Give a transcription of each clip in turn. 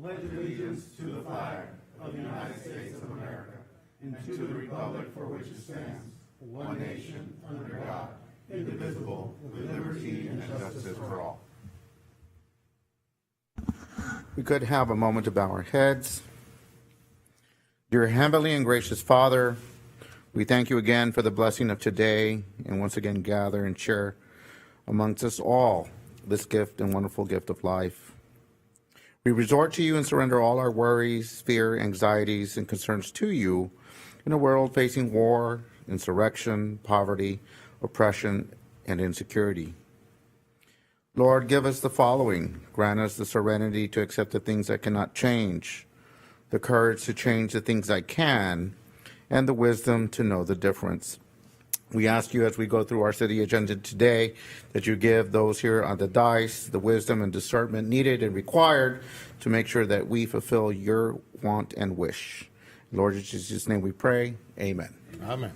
pledge allegiance to the flag of the United States of America and to the republic for which it stands, one nation, under God, indivisible, with liberty and justice for all. We could have a moment to bow our heads. Dear Heavenly and gracious Father, we thank you again for the blessing of today and once again gather and share amongst us all this gift and wonderful gift of life. We resort to you and surrender all our worries, fear, anxieties, and concerns to you in a world facing war, insurrection, poverty, oppression, and insecurity. Lord, give us the following. Grant us the serenity to accept the things that cannot change, the courage to change the things that can, and the wisdom to know the difference. We ask you as we go through our city agenda today that you give those here on the dais the wisdom and discernment needed and required to make sure that we fulfill your want and wish. Lord, in Jesus' name we pray. Amen. Amen.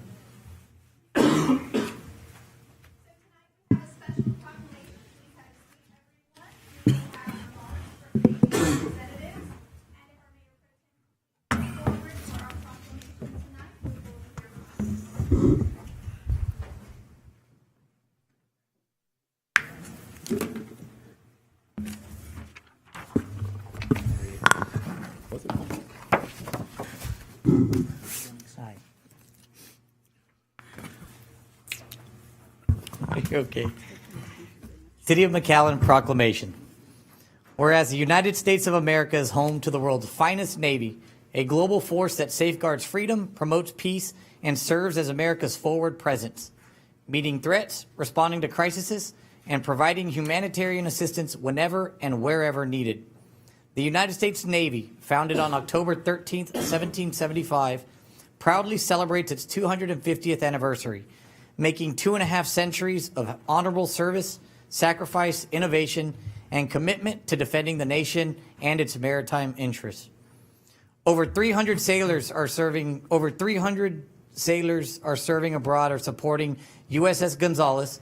Okay. City of McAllen Proclamation. Whereas the United States of America is home to the world's finest Navy, a global force that safeguards freedom, promotes peace, and serves as America's forward presence, meeting threats, responding to crises, and providing humanitarian assistance whenever and wherever needed. The United States Navy, founded on October 13th, 1775, proudly celebrates its 250th anniversary, making 2.5 centuries of honorable service, sacrifice, innovation, and commitment to defending the nation and its maritime interests. Over 300 sailors are serving abroad or supporting USS Gonzales,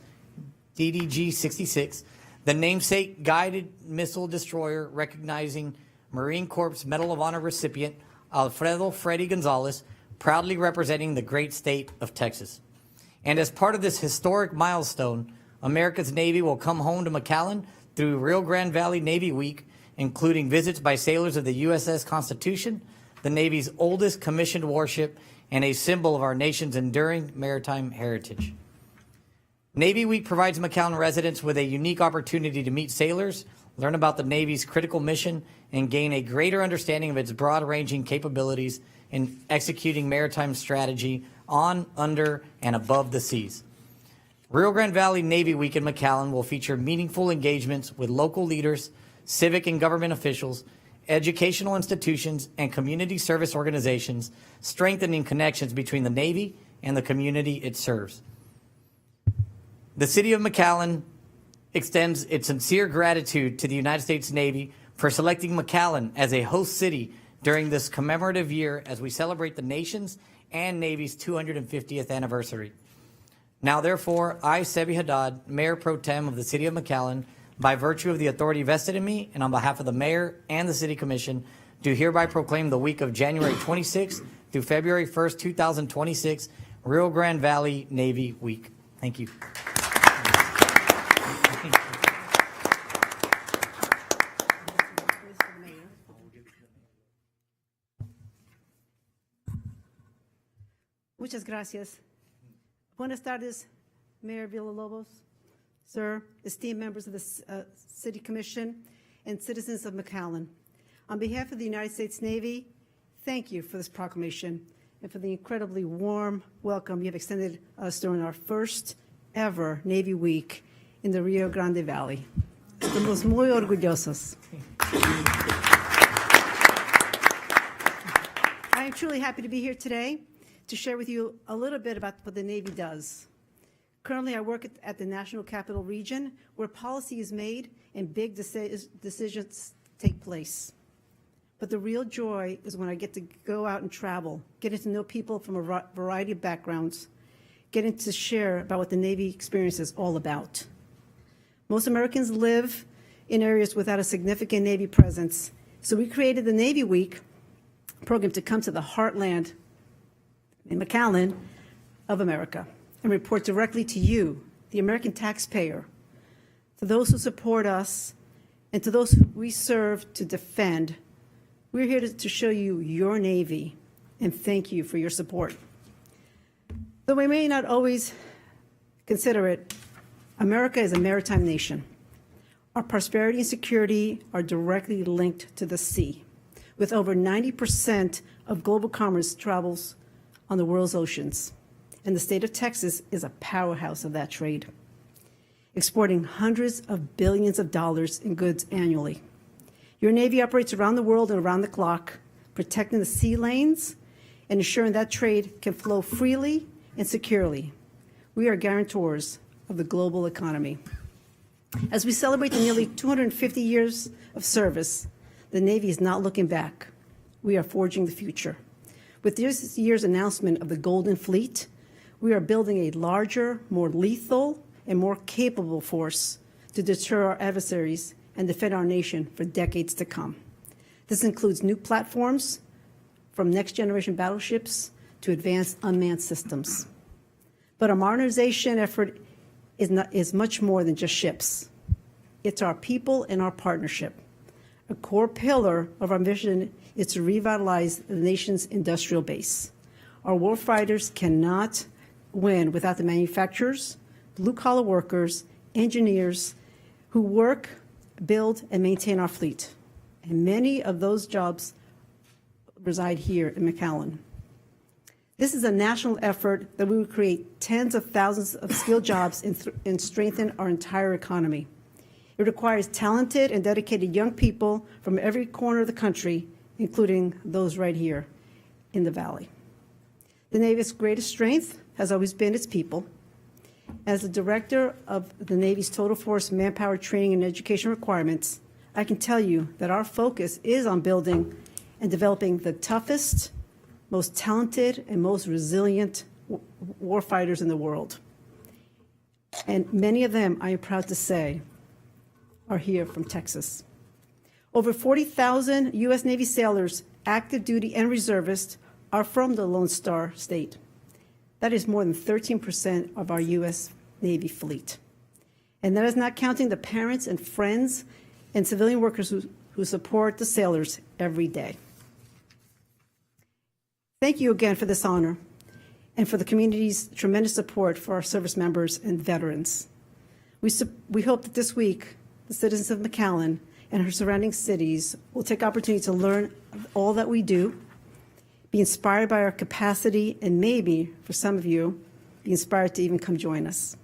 DDG-66, the namesake guided missile destroyer recognizing Marine Corps Medal of Honor recipient Alfredo Freddy Gonzalez, proudly representing the great state of Texas. And as part of this historic milestone, America's Navy will come home to McAllen through Rio Grande Valley Navy Week, including visits by sailors of the USS Constitution, the Navy's oldest commissioned warship, and a symbol of our nation's enduring maritime heritage. Navy Week provides McAllen residents with a unique opportunity to meet sailors, learn about the Navy's critical mission, and gain a greater understanding of its broad-ranging capabilities in executing maritime strategy on, under, and above the seas. Rio Grande Valley Navy Week in McAllen will feature meaningful engagements with local leaders, civic and government officials, educational institutions, and community service organizations, strengthening connections between the Navy and the community it serves. The City of McAllen extends its sincere gratitude to the United States Navy for selecting McAllen as a host city during this commemorative year as we celebrate the nation's and Navy's 250th anniversary. Now, therefore, I, Sebi Haddad, Mayor Pro Tem of the City of McAllen, by virtue of the authority vested in me and on behalf of the Mayor and the City Commission, do hereby proclaim the week of January 26th through February 1st, 2026, Rio Grande Valley Navy Week. Thank you. Muchas gracias. Buenas tardes, Mayor Villalobos, sir, esteemed members of the City Commission, and citizens of McAllen. On behalf of the United States Navy, thank you for this proclamation and for the incredibly warm welcome you have extended us during our first ever Navy Week in the Rio Grande Valley. Estamos muy orgullosos. I am truly happy to be here today to share with you a little bit about what the Navy does. Currently, I work at the National Capital Region, where policy is made and big decisions take place. But the real joy is when I get to go out and travel, getting to know people from a variety of backgrounds, getting to share about what the Navy experience is all about. Most Americans live in areas without a significant Navy presence, So we created the Navy Week program to come to the heartland in McAllen of America and report directly to you, the American taxpayer, to those who support us, and to those who we serve to defend. We're here to show you your Navy and thank you for your support. Though we may not always consider it, America is a maritime nation. Our prosperity and security are directly linked to the sea, with over 90% of global commerce travels on the world's oceans, and the state of Texas is a powerhouse of that trade, exporting hundreds of billions of dollars in goods annually. Your Navy operates around the world and around the clock, protecting the sea lanes and ensuring that trade can flow freely and securely. We are guarantors of the global economy. As we celebrate the nearly 250 years of service, the Navy is not looking back. We are forging the future. With this year's announcement of the Golden Fleet, we are building a larger, more lethal, and more capable force to deter our adversaries and defend our nation for decades to come. This includes new platforms, from next-generation battleships to advanced unmanned systems. But our modernization effort is much more than just ships. It's our people and our partnership. A core pillar of our mission is to revitalize the nation's industrial base. Our warfighters cannot win without the manufacturers, blue-collar workers, engineers who work, build, and maintain our fleet. And many of those jobs reside here in McAllen. This is a national effort that we will create tens of thousands of skilled jobs and strengthen our entire economy. It requires talented and dedicated young people from every corner of the country, including those right here in the Valley. The Navy's greatest strength has always been its people. As the director of the Navy's Total Force Manpower Training and Education Requirements, I can tell you that our focus is on building and developing the toughest, most talented, and most resilient warfighters in the world. And many of them, I am proud to say, are here from Texas. Over 40,000 U.S. Navy sailors, active duty and reservists, are from the Lone Star State. That is more than 13% of our U.S. Navy fleet. And that is not counting the parents and friends and civilian workers who support the sailors every day. Thank you again for this honor and for the community's tremendous support for our service members and veterans. We hope that this week, the citizens of McAllen and her surrounding cities will take opportunity to learn all that we do, be inspired by our capacity, and maybe, for some of you, be inspired to even come join us.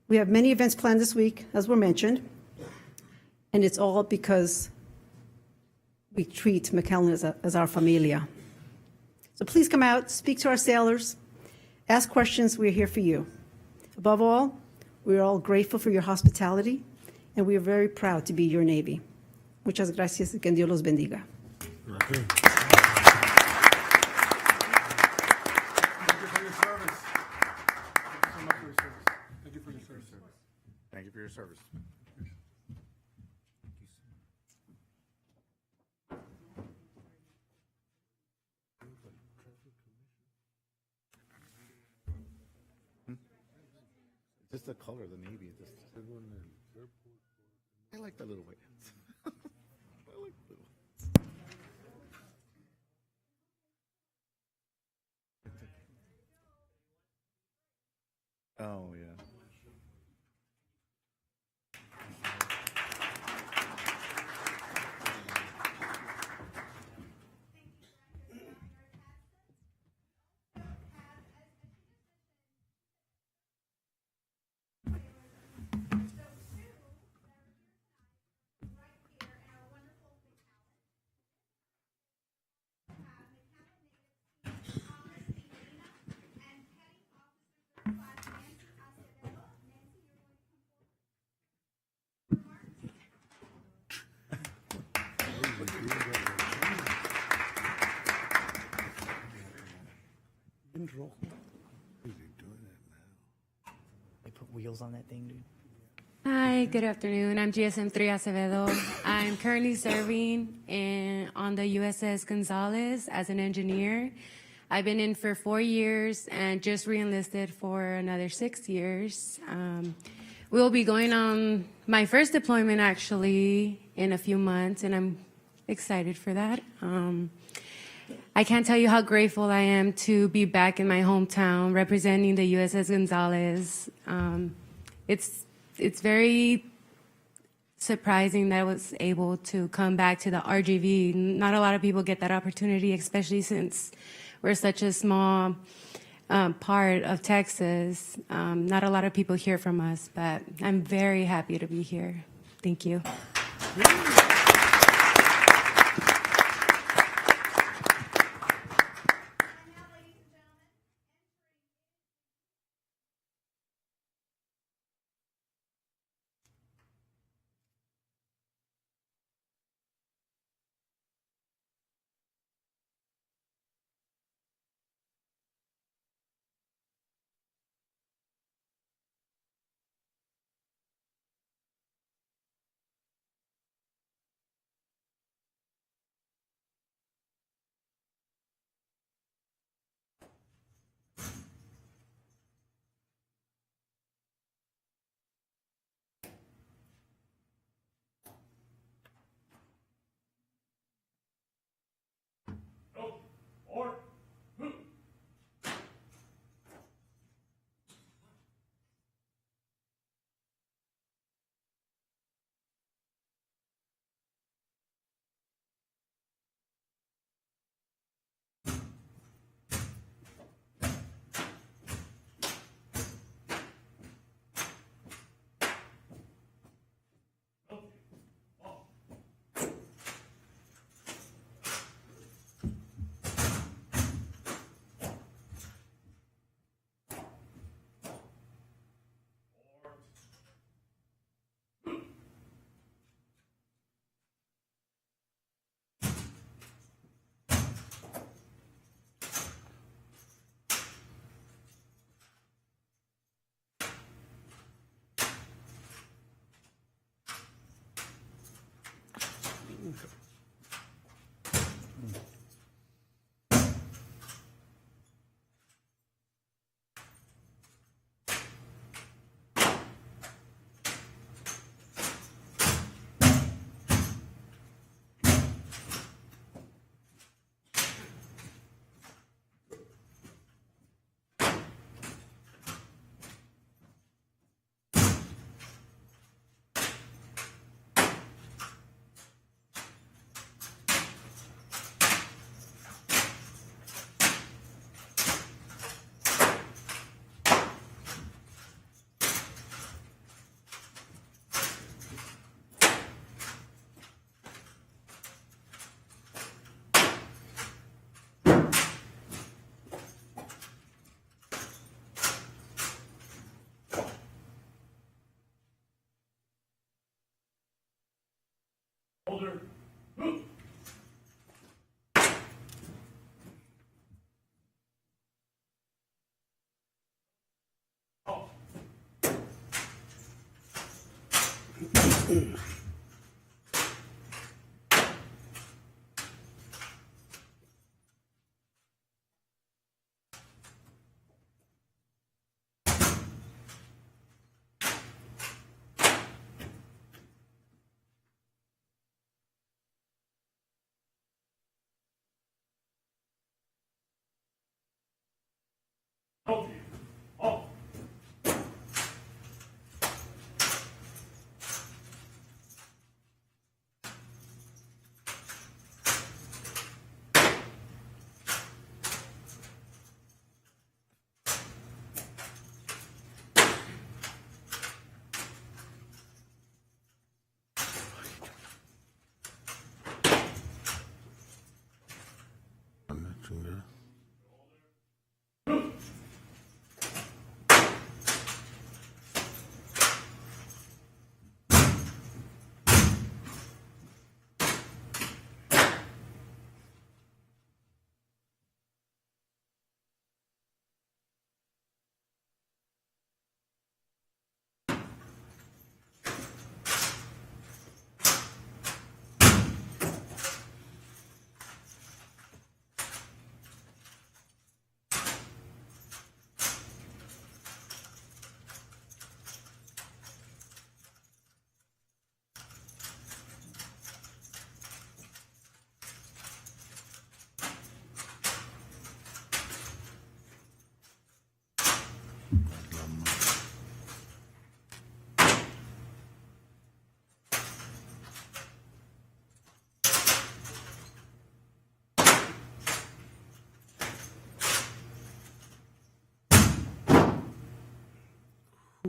We have many events planned this week, as were mentioned, and it's all because we treat McAllen as our familia. So please come out, speak to our sailors, ask questions. We're here for you. Above all, we're all grateful for your hospitality, and we are very proud to be your Navy. Muchas gracias y que Dios los bendiga. Okay. Thank you for your service. Just the color of the Navy. I like the little white ones. I like the little ones. Oh, yeah. They put wheels on that thing, dude. Hi, good afternoon. I'm GSM3 Acevedo. I'm currently serving on the USS Gonzalez as an engineer. I've been in for 4 years and just re-enlisted for another 6 years. We'll be going on my first deployment actually in a few months, and I'm excited for that. I can't tell you how grateful I am to be back in my hometown representing the USS Gonzalez. It's very surprising that I was able to come back to the RGV. Not a lot of people get that opportunity, especially since we're such a small part of Texas. Not a lot of people hear from us, but I'm very happy to be here. Thank you.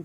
Oh,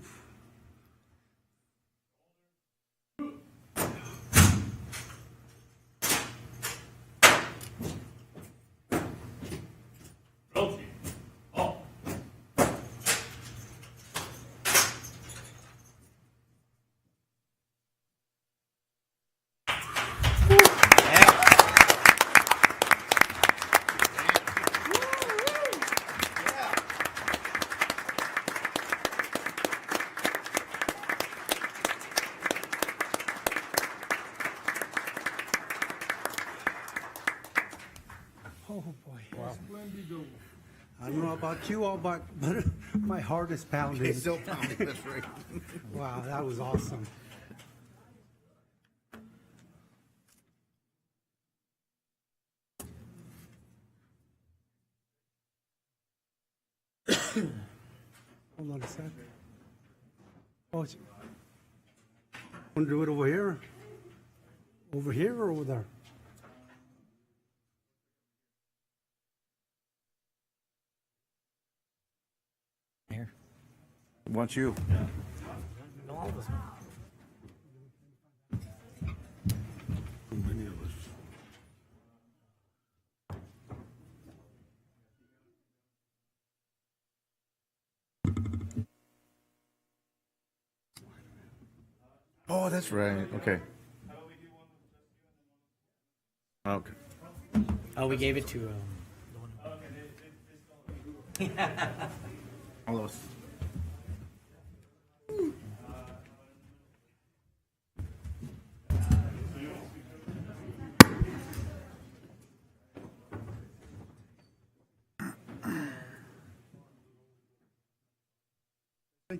boy. I don't know about you all, but my heart is pounding. It's still pounding, that's right. Wow, that was awesome. Hold on a sec. Oh, want to do it over here? Over here or over there? Here. Want you. No, all of us. Many of us. Oh, that's right. Okay. Okay. Oh, we gave it to. All those.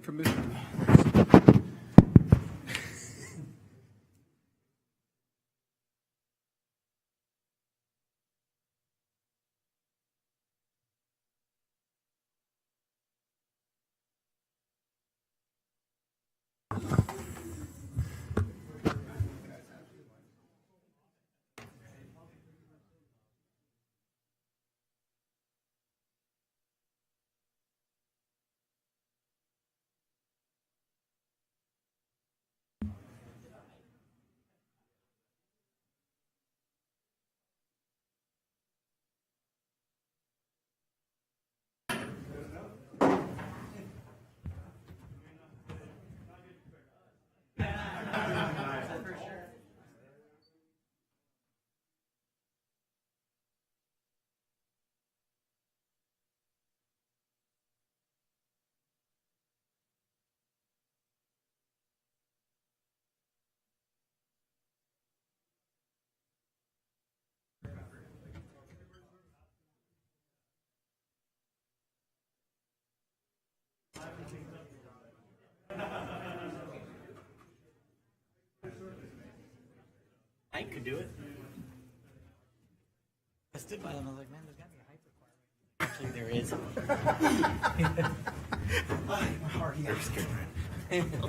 Commission. I could do it. I stood by them. I was like, man, there's got to be a height requirement. Actually, there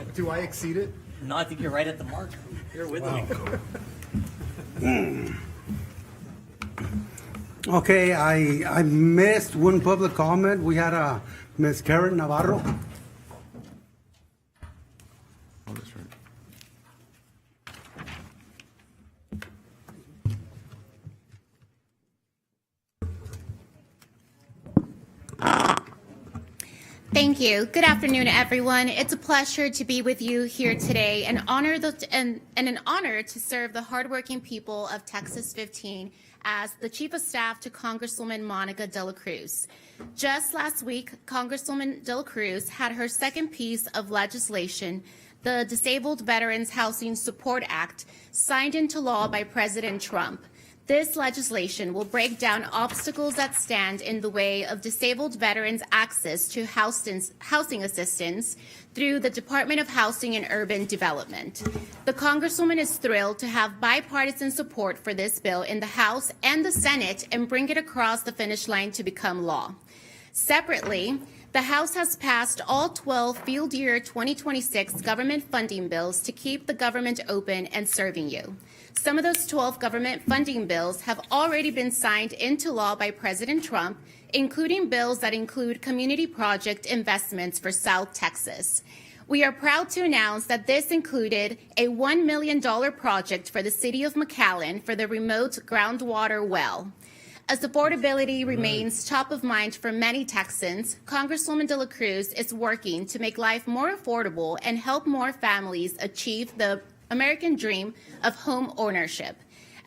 is. Do I exceed it? No, I think you're right at the mark. You're with me. Okay, I missed one public comment. We had a Miss Karen Navarro. Oh, that's right. Thank you. Good afternoon, everyone. It's a pleasure to be with you here today, and an honor to serve the hardworking people of Texas 15 as the Chief of Staff to Congresswoman Monica De La Cruz. Just last week, Congresswoman De La Cruz had her second piece of legislation, the Disabled Veterans Housing Support Act, signed into law by President Trump. This legislation will break down obstacles that stand in the way of disabled veterans' access to housing assistance through the Department of Housing and Urban Development. The Congresswoman is thrilled to have bipartisan support for this bill in the House and the Senate and bring it across the finish line to become law. Separately, the House has passed all 12 field year 2026 government funding bills to keep the government open and serving you. Some of those 12 government funding bills have already been signed into law by President Trump, including bills that include community project investments for South Texas. We are proud to announce that this included a $1 million project for the City of McAllen for the remote groundwater well. As affordability remains top of mind for many Texans, Congresswoman De La Cruz is working to make life more affordable and help more families achieve the American dream of home ownership.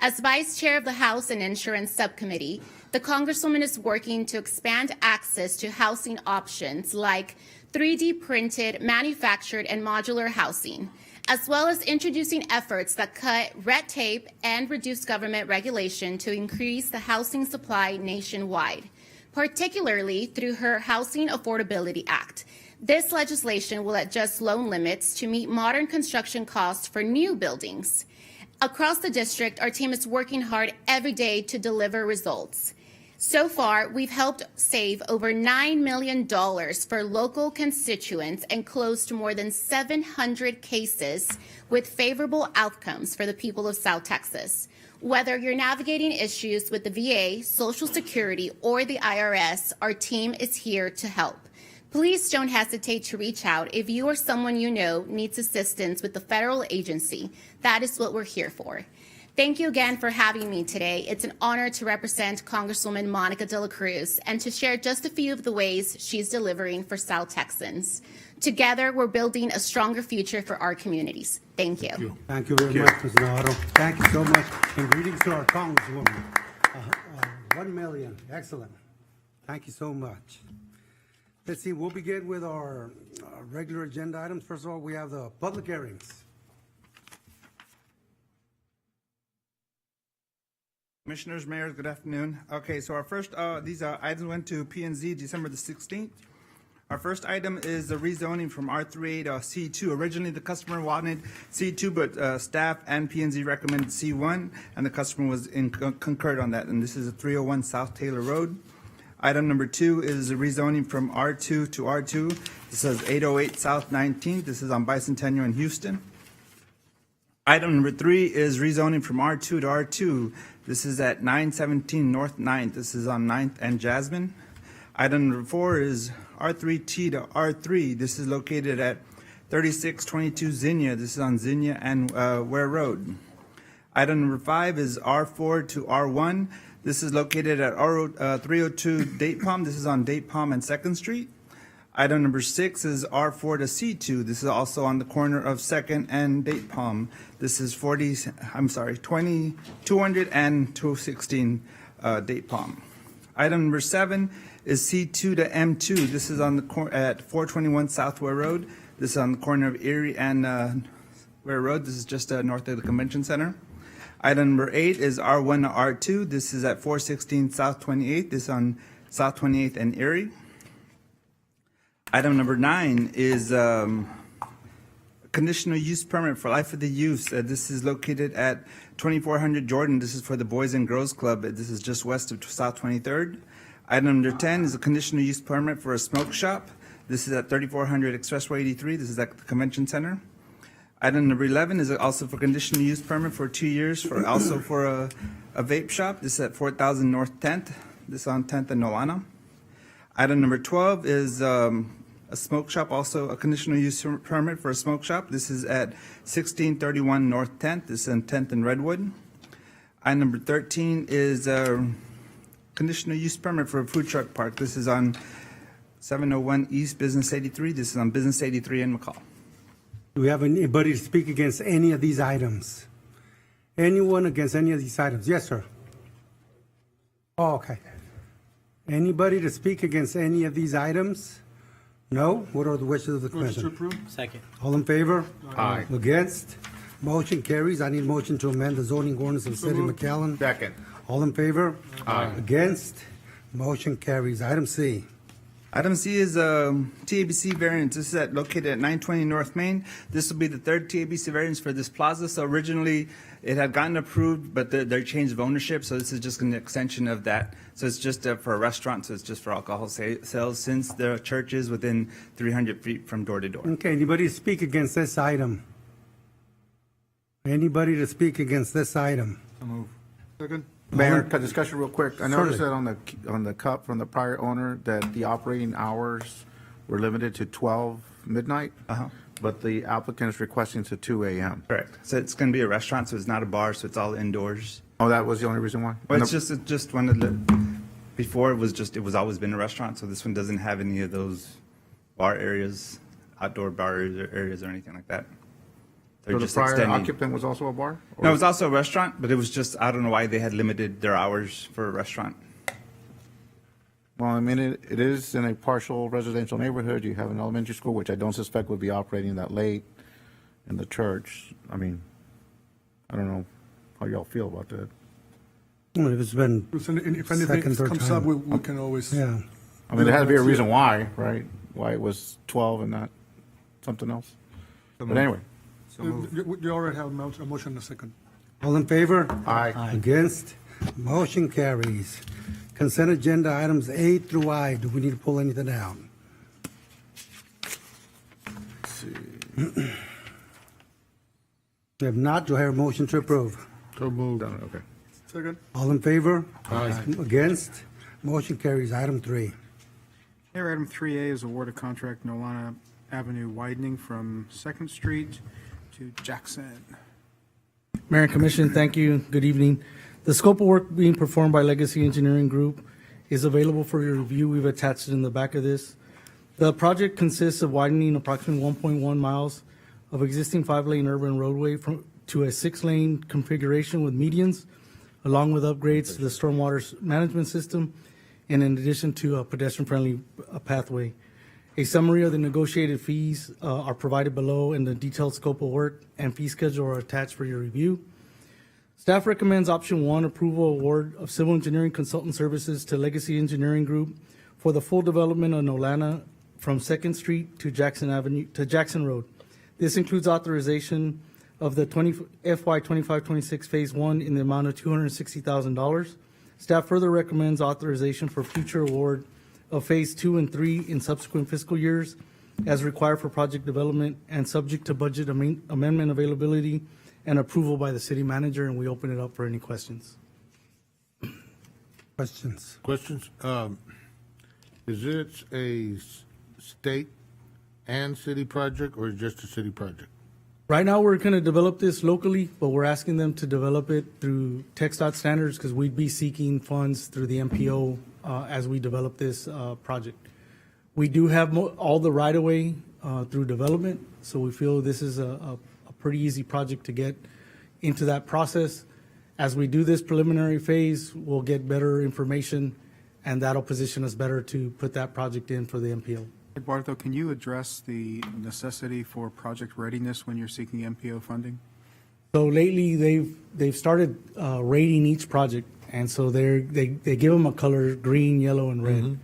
As Vice Chair of the House and Insurance Subcommittee, the Congresswoman is working to expand access to housing options like 3D printed, manufactured, and modular housing, as well as introducing efforts that cut red tape and reduce government regulation to increase the housing supply nationwide, particularly through her Housing Affordability Act. This legislation will adjust loan limits to meet modern construction costs for new buildings. Across the district, our team is working hard every day to deliver results. So far, we've helped save over $9 million for local constituents and closed more than 700 cases with favorable outcomes for the people of South Texas. Whether you're navigating issues with the VA, Social Security, or the IRS, our team is here to help. Please don't hesitate to reach out if you or someone you know needs assistance with the federal agency. That is what we're here for. Thank you again for having me today. It's an honor to represent Congresswoman Monica De La Cruz and to share just a few of the ways she's delivering for South Texans. Together, we're building a stronger future for our communities. Thank you. Thank you very much, Ms. Navarro. Thank you so much. And greetings to our Congresswoman. 1 million. Excellent. Thank you so much. Let's see, we'll begin with our regular agenda items. First of all, we have the public hearings. Commissioners, mayors, good afternoon. Okay, so our first, these items went to P&Z December the 16th. Our first item is the rezoning from R38 to C2. Originally, the customer wanted C2, but staff and P&Z recommended C1, and the customer was concurred on that. And this is a 301 South Taylor Road. Item number 2 is the rezoning from R2 to R2. This is 808 South 19th. This is on Bicentennial in Houston. Item number 3 is rezoning from R2 to R2. This is at 917 North 9th. This is on 9th and Jasmine. Item number 4 is R3T to R3. This is located at 3622 Zinnia. This is on Zinnia and Ware Road. Item number 5 is R4 to R1. This is located at 302 Date Palm. This is on Date Palm and 2nd Street. Item number 6 is R4 to C2. This is also on the corner of 2nd and Date Palm. This is 200 and 216 Date Palm. Item number 7 is C2 to M2. This is on the at 421 South Ware Road. This is on the corner of Erie and Ware Road. This is just north of the Convention Center. Item number 8 is R1 to R2. This is at 416 South 28th. This is on South 28th and Erie. Item number 9 is conditional use permit for life of the use. This is located at 2400 Jordan. This is for the Boys and Girls Club. This is just west of South 23rd. Item number 10 is a conditional use permit for a smoke shop. This is at 3400 Expressway 83. This is at the Convention Center. Item number 11 is also for conditional use permit for 2 years for also for a vape shop. This is at 4000 North 10th. This is on 10th and Nolana. Item number 12 is a smoke shop, also a conditional use permit for a smoke shop. This is at 1631 North 10th. This is on 10th and Redwood. Item number 13 is a conditional use permit for a food truck park. This is on 701 East Business 83. This is on Business 83 in McCall. Do we have anybody to speak against any of these items? Anyone against any of these items? Yes, sir. Oh, okay. Anybody to speak against any of these items? No? What are the wishes of the commission? Second. All in favor? Aye. Against? Motion carries. I need a motion to amend the zoning ordinance of the city of McAllen. Second. All in favor? Aye. Against? Motion carries. Item C. Item C is TABC variance. This is located at 920 North Main. This will be the third TABC variance for this plaza. So originally it had gotten approved, but their change of ownership. So this is just an extension of that. So it's just for a restaurant. So it's just for alcohol sales since the church is within 300 feet from door to door. Okay, anybody to speak against this item? Anybody to speak against this item? Second. Mayor, discussion real quick. I noticed that Certainly. on the cup from the prior owner that the operating hours were limited to 12 midnight, but the applicant is requesting to 2 a.m. Correct. So it's going to be a restaurant, so it's not a bar, so it's all indoors. Oh, that was the only reason why? Well, it's just one of the, before it was always been a restaurant, so this one doesn't have any of those bar areas, outdoor bar areas or anything like that. They're So the just prior extending. occupant was also a bar? Or- No, it was also a restaurant, but it was just, I don't know why they had limited their hours for a restaurant. Well, I mean, it is in a partial residential neighborhood. You have an elementary school, which I don't suspect would be operating that late, and the church. I mean, I don't know how y'all feel about that. Well, if it's been, If anything Second, third comes time. up, we can always. yeah. I mean, there had to be a reason why, right? Why it was 12 and not something else. But anyway, You already have a motion and a second. All in favor? Aye. Against? Motion carries. Consent agenda items A through I. Do we need to pull anything out? let's see. If not, do I hear a motion to approve? So moved. Done, okay. Second. All in favor? Aye. Against? Motion carries. Item 3. Mayor, item 3A is award of contract Nolana Avenue widening from 2nd Street to Jackson. Mayor and Commission, thank you. Good evening. The scope of work being performed by Legacy Engineering Group is available for your review. We've attached it in the back of this. The project consists of widening approximately 1.1 miles of existing 5-lane urban roadway to a 6-lane configuration with medians, along with upgrades to the stormwater management system, and in addition to a pedestrian-friendly pathway. A summary of the negotiated fees are provided below, and the detailed scope of work and fee schedule are attached for your review. Staff recommends option 1, approval award of civil engineering consultant services to Legacy Engineering Group for the full development of Nolana from 2nd Street to Jackson Road. This includes authorization of the FY 25-26 Phase 1 in the amount of $260,000. Staff further recommends authorization for future award of Phase 2 and 3 in subsequent fiscal years as required for project development and subject to budget amendment availability and approval by the city manager, and we open it up for any questions. Questions? Questions? Is it a state and city project or just a city project? Right now, we're going to develop this locally, but we're asking them to develop it through TxDOT standards because we'd be seeking funds through the MPO as we develop this project. We do have all the right-of-way through development, so we feel this is a pretty easy project to get into that process. As we do this preliminary phase, we'll get better information, and that'll position us better to put that project in for the MPO. Eduardo, can you address the necessity for project readiness when you're seeking MPO funding? So lately, they've started rating each project, and so they give them a color: green, yellow, and red.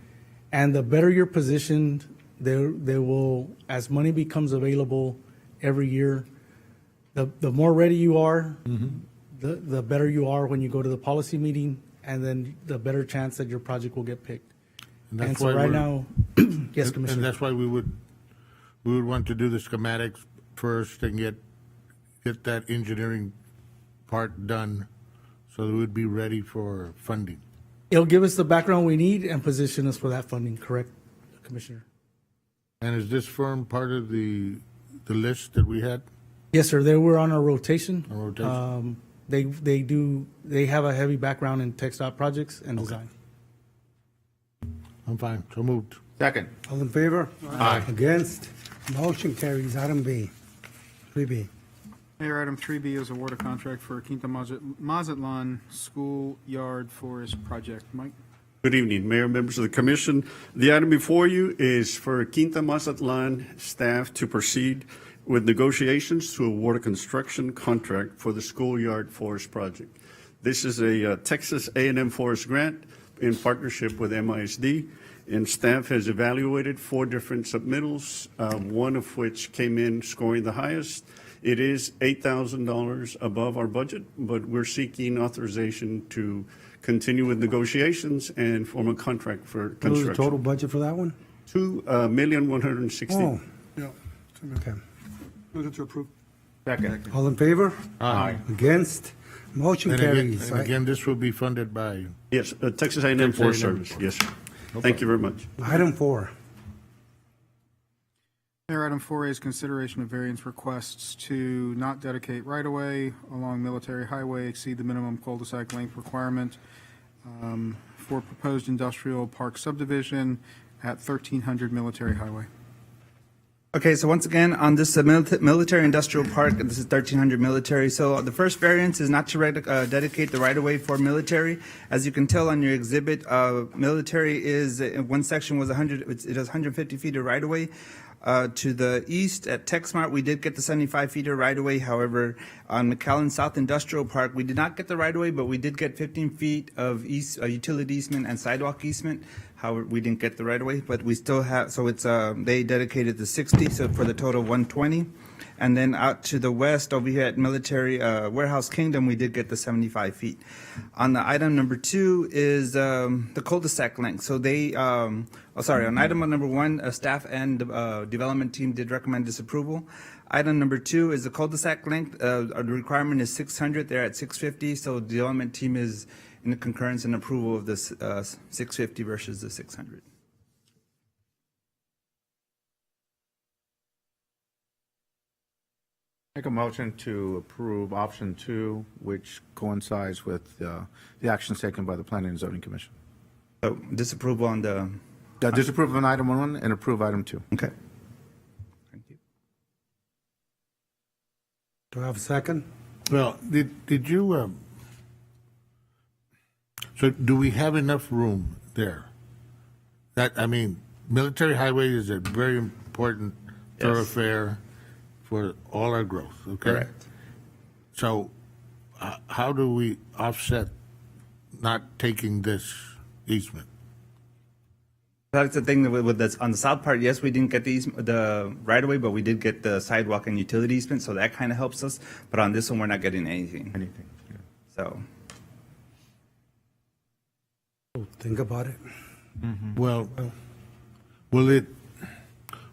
And the better you're positioned, they will, as money becomes available every year, the more ready you are, the better you are when you go to the policy meeting, and then the better chance that your project will get picked. And so right now, yes, Commissioner. And that's why we would want to do the schematics first and get that engineering part done so that we'd be ready for funding. It'll give us the background we need and position us for that funding, correct, Commissioner? And is this firm part of the list that we had? Yes, sir. They were on our rotation. On rotation. They have a heavy background in TxDOT projects and design. I'm fine. So moved. Second. All in favor? Aye. Against? Motion carries. Item B. 3B. Mayor, item 3B is award of contract for Quinta Mazatlan Schoolyard Forest Project. Mike? Good evening, Mayor, members of the Commission. The item before you is for Quinta Mazatlan staff to proceed with negotiations to award a construction contract for the Schoolyard Forest Project. This is a Texas A&M Forest grant in partnership with MISD, and staff has evaluated 4 different submittals, one of which came in scoring the highest. It is $8,000 above our budget, but we're seeking authorization to continue with negotiations and form a contract for What was the construction. total budget for that one? $2,160,000. Oh, Yeah. okay. Motion to approve. Second. All in favor? Aye. Against? Motion And carries. again, this will be funded by, Yes, Texas A&M Forest A&M. Service, yes, sir. Thank you very much. Item 4. Mayor, item 4A is consideration of variance requests to not dedicate right-of-way along Military Highway, exceed the minimum cul-de-sac length requirement for proposed industrial park subdivision at 1300 Military Highway. Okay, so once again, on this military industrial park, this is 1300 military. So the first variance is not to dedicate the right-of-way for military. As you can tell on your exhibit, military is, one section was 100, it has 150 feet of right-of-way. To the east at TechSmart, we did get the 75 feet of right-of-way. However, on McAllen South Industrial Park, we did not get the right-of-way, but we did get 15 feet of utility easement and sidewalk easement. However, we didn't get the right-of-way, but we still have, so it's, they dedicated the 60, so for the total of 120. And then out to the west over here at Military Warehouse Kingdom, we did get the 75 feet. On the item number 2 is the cul-de-sac length. So they, on item number 1, staff and development team did recommend disapproval. Item number 2 is the cul-de-sac length. The requirement is 600. They're at 650. So the development team is in the concurrence and approval of this 650 versus the 600. Make a motion to approve option 2, which coincides with the actions taken by the Planning and Zoning Commission. So disapproval on the. Disapprove on item 1 and approve item 2. Okay. Thank you. Do I have a second? Well, did you, so do we have enough room there? I mean, Military Highway is a very important thoroughfare for all our growth, okay? Correct. So how do we offset not taking this easement? That's the thing with this, on the south part, yes, we didn't get the right of way, but we did get the sidewalk and utility easement, so that kind of helps us. But on this one, we're not getting anything. Yeah. So, Think about it. Well, will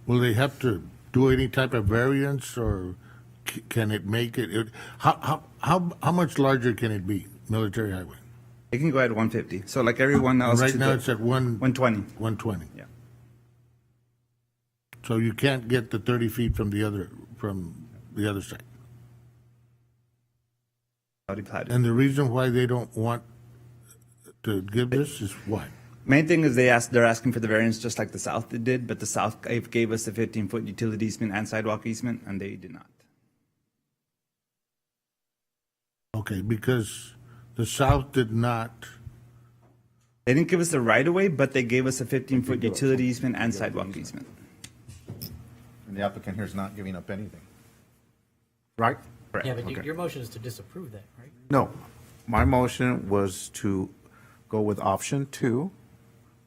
they have to do any type of variance, or can it make it? How much larger can it be, Military Highway? it can go at 150. So like everyone else. Right now, it's at 120. 120. Yeah. So you can't get the 30 feet from the other side. Already platted. And the reason why they don't want to give this is what? Main thing is they're asking for the variance just like the south did, but the south gave us the 15-foot utility easement and sidewalk easement, and they did not. Okay, because the south did not. They didn't give us the right of way, but they gave us a 15-foot utility easement and sidewalk easement. And the applicant here is not giving up anything. Right? Correct. Yeah, but Okay. your motion is to disapprove that, right? No, my motion was to go with option 2,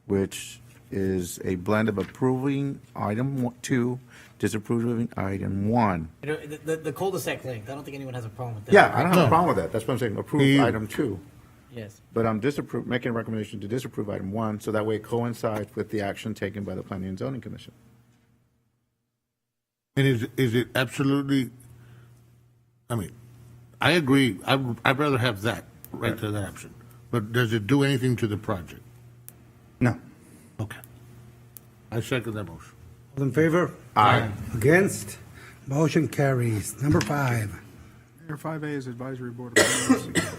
which is a blend of approving item 2, disapproving item 1. You know, the cul-de-sac length, I don't think anyone has a problem with that. Yeah, I don't have a problem with that. That's what I'm saying, approve item 2. Yes. But I'm making a recommendation to disapprove item 1, so that way it coincides with the action taken by the Planning and Zoning Commission. And is it absolutely, I mean, I agree, I'd rather have that, right to that option. But does it do anything to the project? No. Okay. I second that motion. All in favor? Aye. Against? Motion carries. Number 5. Mayor, 5A is Advisory Board of Finance.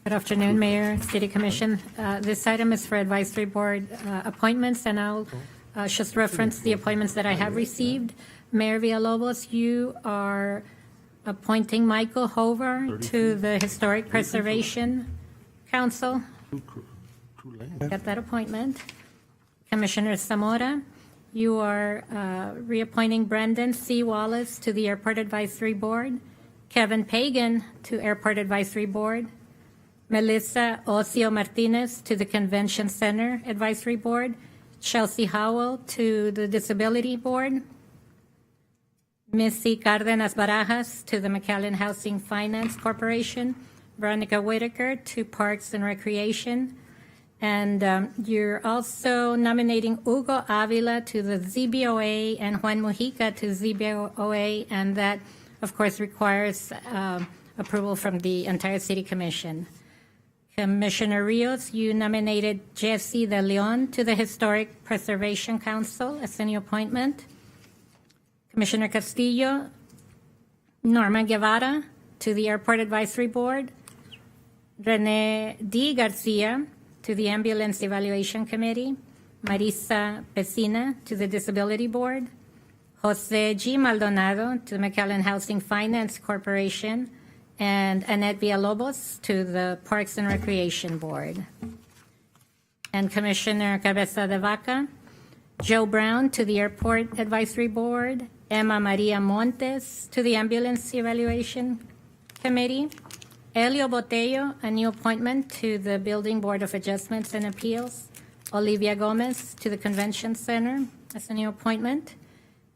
Good afternoon, Mayor, City Commission. This item is for Advisory Board appointments, and I'll just reference the appointments that I have received. Mayor Villalobos, you are appointing Michael Hover to the Historic Preservation Council. Got that appointment. Commissioner Zamora, you are reappointing Brendan C. Wallace to the Airport Advisory Board, Kevin Pagan to Airport Advisory Board, Melissa Ocio Martinez to the Convention Center Advisory Board, Chelsea Howell to the Disability Board, Missy Cardenas Barajas to the McAllen Housing Finance Corporation, Veronica Whitaker to Parks and Recreation, and you're also nominating Hugo Avila to the ZBOA and Juan Mujica to ZBOA, and that, of course, requires approval from the entire City Commission. Commissioner Rios, you nominated Jesse De Leon to the Historic Preservation Council as a new appointment. Commissioner Castillo, Norma Guevara to the Airport Advisory Board. Rene D. Garcia to the Ambulance Evaluation Committee. Marisa Pesina to the Disability Board. Jose G. Maldonado to the McAllen Housing Finance Corporation. And Annette Villalobos to the Parks and Recreation Board. And Commissioner Cabeza de Vaca, Joe Brown to the Airport Advisory Board, Emma Maria Montes to the Ambulance Evaluation Committee, Elio Botello, a new appointment to the Building Board of Adjustments and Appeals, Olivia Gomez to the Convention Center as a new appointment,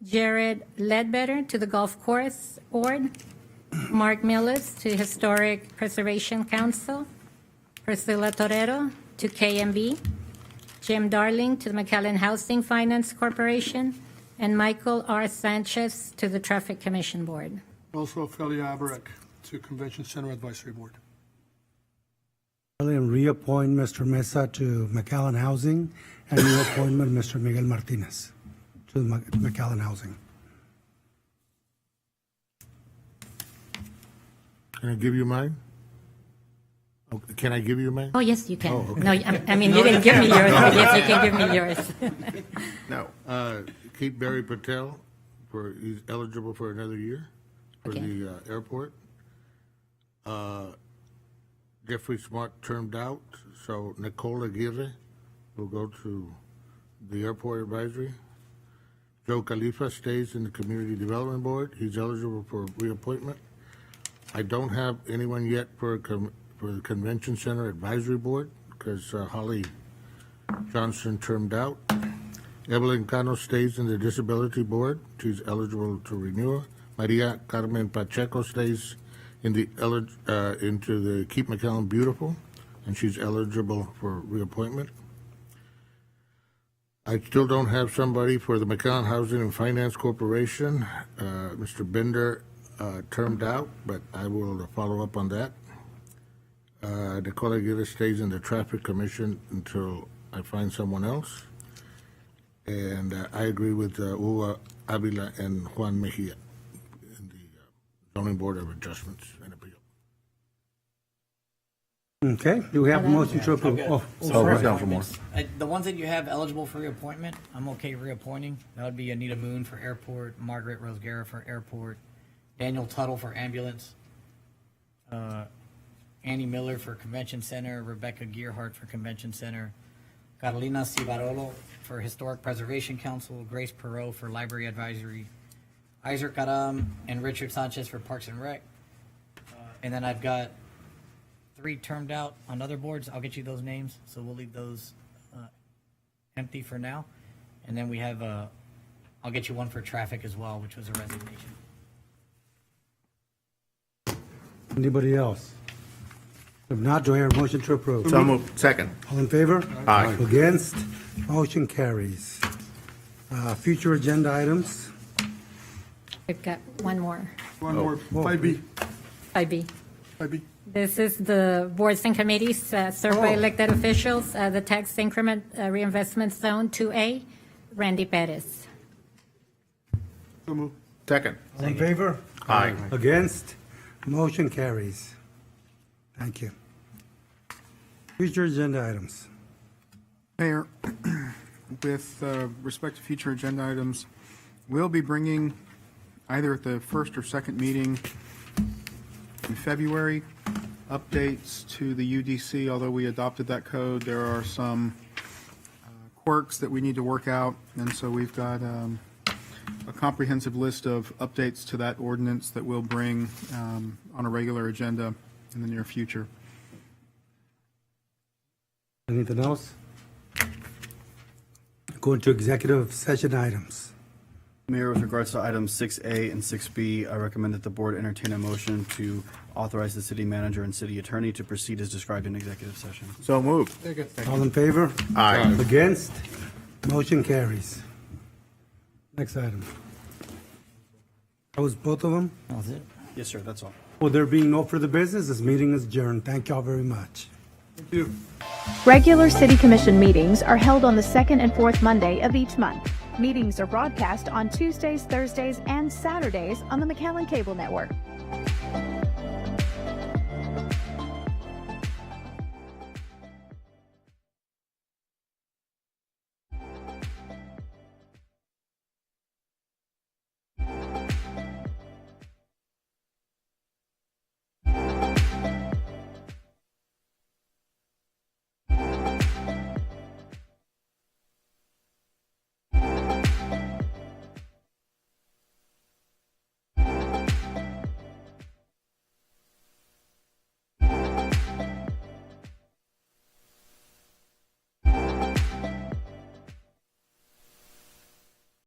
Jared Ledbetter to the Golf Course Board, Mark Millis to Historic Preservation Council, Priscilla Torero to KMB, Jim Darling to the McAllen Housing Finance Corporation, and Michael R. Sanchez to the Traffic Commission Board. Also, Ophelia Abarek to Convention Center Advisory Board. And reappoint Mr. Mesa to McAllen Housing, and new appointment Mr. Miguel Martinez to McAllen Housing. Can I give you mine? Okay, can I give you mine? Oh, yes, you can. Oh, okay. No, I mean, you didn't give me yours, but yes, you can give me yours. No. Keith Barry Patel, he's eligible for another year for Okay. the airport. Jeffrey Smart termed out, so Nicole Aguirre will go to the airport advisory. Joe Khalifa stays in the Community Development Board. He's eligible for reappointment. I don't have anyone yet for the Convention Center Advisory Board because Holly Johnson termed out. Evelyn Cano stays in the Disability Board. She's eligible to renew. Maria Carmen Pacheco stays in into the Keep McAllen Beautiful, and she's eligible for reappointment. I still don't have somebody for the McAllen Housing and Finance Corporation. Mr. Bender termed out, but I will follow up on that. Nicole Aguirre stays in the Traffic Commission until I find someone else. And I agree with Hugo Avila and Juan Mejia in the Zoning Board of Adjustments and Appeal. Okay, do we have a motion to approve? we're down for more. The ones that you have eligible for reappointment, I'm okay reappointing. That would be Anita Moon for Airport, Margaret Rose Guerra for Airport, Daniel Tuttle for Ambulance, Annie Miller for Convention Center, Rebecca Gearhart for Convention Center, Carolina Cibarolo for Historic Preservation Council, Grace Perot for Library Advisory, Isaac Karam and Richard Sanchez for Parks and Rec. And then I've got 3 termed out on other boards. I'll get you those names, so we'll leave those empty for now. And then we have, I'll get you one for traffic as well, which was a resignation. Anybody else? If not, do I hear a motion to approve? So moved. Second. All in favor? Aye. Against? Motion carries. Future agenda items? We've got one more. One more, 5B. 5B. 5B. This is the boards and committees served by elected officials, the tax increment reinvestment zone 2A, Randy Perez. So moved. Second. All in favor? Aye. Against? Motion carries. Thank you. Future agenda items. Mayor, with respect to future agenda items, we'll be bringing either at the first or second meeting in February updates to the UDC. Although we adopted that code, there are some quirks that we need to work out, and so we've got a comprehensive list of updates to that ordinance that we'll bring on a regular agenda in the near future. Anything else? Going to executive session items. Mayor, with regards to items 6A and 6B, I recommend that the board entertain a motion to authorize the city manager and city attorney to proceed as described in executive session. So moved. All in favor? Aye. Against? Motion carries. Next item. That was both of them? That was it. Yes, sir, that's all. Well, there being no further business, this meeting is adjourned. Thank y'all very much. Thank you. Regular City Commission meetings are held on the second and fourth Monday of each month. Meetings are broadcast on Tuesdays, Thursdays, and Saturdays on the McAllen Cable Network.